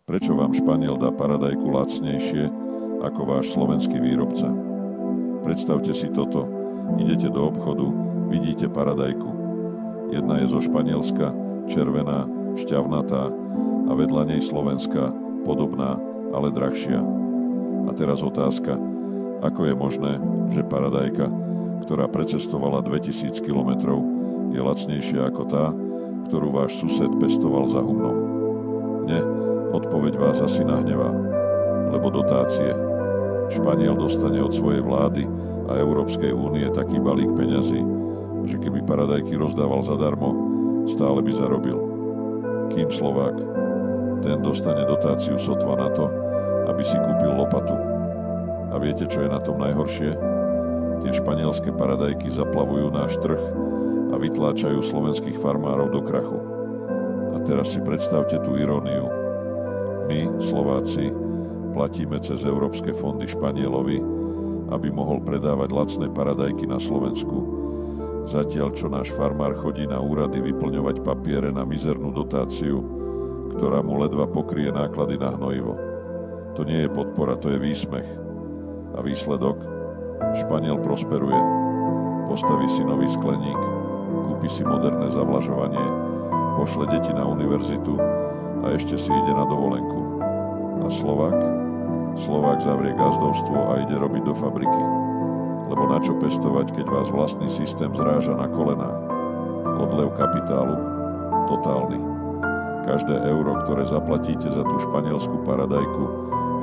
Prečo vám Španiel dá paradajku lacnejšie ako váš slovenský výrobca? Predstavte si toto. Idete do obchodu, vidíte paradajku. Jedna je zo Španielska, červená, šťavnatá a vedľa nej slovenská, podobná, ale drahšia. A teraz otázka, ako je možné, že paradajka, ktorá precestovala 2000 kilometrov, je lacnejšia ako tá, ktorú váš sused pestoval za humnom? Nie, odpoveď vás asi nahnevá, lebo dotácie. Španiel dostane od svojej vlády a Európskej únie taký balík peňazí, že keby paradajky rozdával zadarmo, stále by zarobil. Kým Slovák, ten dostane dotáciu sotva na to, aby si kúpil lopatu. A viete, čo je na tom najhoršie? Tie španielské paradajky zaplavujú náš trh a vytláčajú slovenských farmárov do krachu. A teraz si predstavte tú iróniu. My, Slováci, platíme cez európske fondy Španielovi, aby mohol predávať lacné paradajky na Slovensku. Zatiaľ, čo náš farmár chodí na úrady vyplňovať papiere na mizernú dotáciu, ktorá mu ledva pokrie náklady na hnojivo. To nie je podpora, to je výsmech. A výsledok? Španiel prosperuje. Postaví si nový skleník, kúpi si moderné zavlažovanie, pošle deti na univerzitu a ešte si ide na dovolenku. A Slovák zavrie gazdovstvo a ide robiť do fabriky. Lebo na čo pestovať, keď vás vlastný systém zráža na kolená? Odlev kapitálu? Totálny. Každé euro, ktoré zaplatíte za tú španielskú paradajku,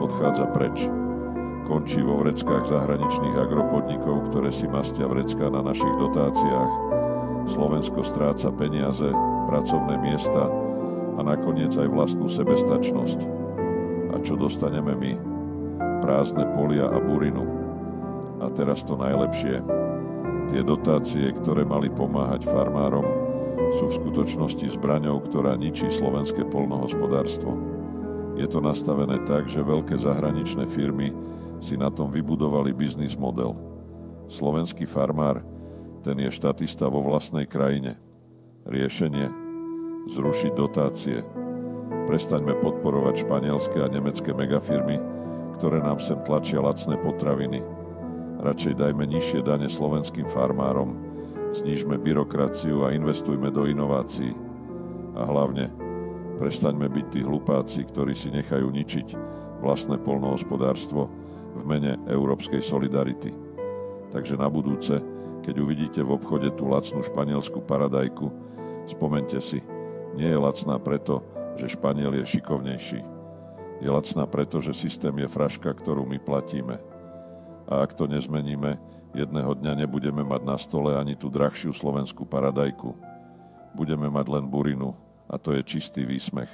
odchádza preč. Končí vo vreckách zahraničných agropodnikov, ktoré si mastia vrecká na našich dotáciách. Slovensko stráca peniaze, pracovné miesta a nakoniec aj vlastnú sebestačnosť. A čo dostaneme my? Prázdne polia a burinu. A teraz to najlepšie. Tie dotácie, ktoré mali pomáhať farmárom, sú v skutočnosti zbraňou, ktorá ničí slovenské poľnohospodárstvo. Je to nastavené tak, že veľké zahraničné firmy si na tom vybudovali biznis model. Slovenský farmár, ten je štatista vo vlastnej krajine. Riešenie? Zrušiť dotácie. Prestaňme podporovať španielské a nemecké megafirmy, ktoré nám sem tlačia lacné potraviny. Radšej dajme nižšie dane slovenským farmárom, znížme byrokraciu a investujme do inovácií. A hlavne, prestaňme byť tí hlupáci, ktorí si nechajú ničiť vlastné poľnohospodárstvo v mene európskej solidarity. Takže na budúce, keď uvidíte v obchode tú lacnú španielskú paradajku, spomente si, nie je lacná preto, že Španiel je šikovnejší. Je lacná preto, že systém je fraška, ktorú my platíme. A ak to nezmeníme, jedného dňa nebudeme mať na stole ani tú drahšiu slovenskú paradajku. Budeme mať len burinu a to je čistý výsmech.